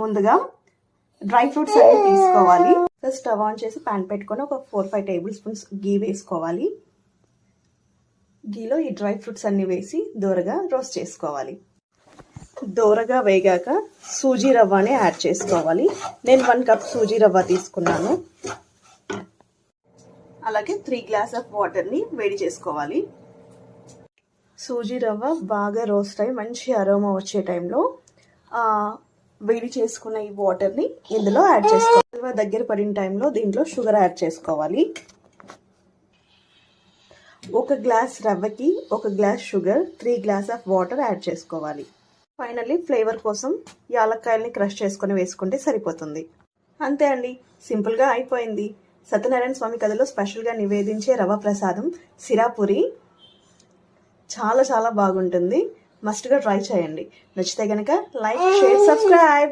ముందుగా dry fruits అన్ని తీసుకోవాలి. ఫస్ట్ స్టవ్ ఆన్ చేసి పాన్ పెట్టుకొని ఒక 4-5 టేబుల్ స్పూన్స్ గీ వేసుకోవాలి. గీలో ఈ డ్రై ఫ్రూట్స్ అన్ని వేసి దోరగా రోస్ట్ చేసుకోవాలి. దోరగా వేగాక సూజీ రవ్వని యాడ్ చేసుకోవాలి. నేను 1 కప్ సూజీ రవ్వ తీసుకున్నాను. అలాగే 3 గ్లాస్ ఆఫ్ వాటర్ని వేడి చేసుకోవాలి. సూజీ రవ్వ బాగా రోస్ట్ అయ్యి మంచి అరోమా వచ్చే టైంలో వేడి చేసుకున్న ఈ వాటర్ని ఇందులో యాడ్ చేసుకోవాలి. దగ్గర పడిన టైంలో దీంట్లో షుగర్ యాడ్ చేసుకోవాలి. 1 గ్లాస్ రవ్వకి 1 glass sugar, 3 glass of water add చేసుకోవాలి. ఫైనల్లీ ఫ్లేవర్ కోసం యాలక్కాయల్ని క్రష్ చేసుకొని వేసుకుంటే సరిపోతుంది. అంతే అండి, సింపుల్గా అయిపోయింది. సత్యనారాయణ స్వామి కథలో స్పెషల్గా నివేదించే రవ్వ ప్రసాదం సిరాపురి చాలా చాలా బాగుంటుంది. మస్ట్గా ట్రై చేయండి. నచ్చితే కనుక లైక్, షేర్, సబ్స్క్రైబ్.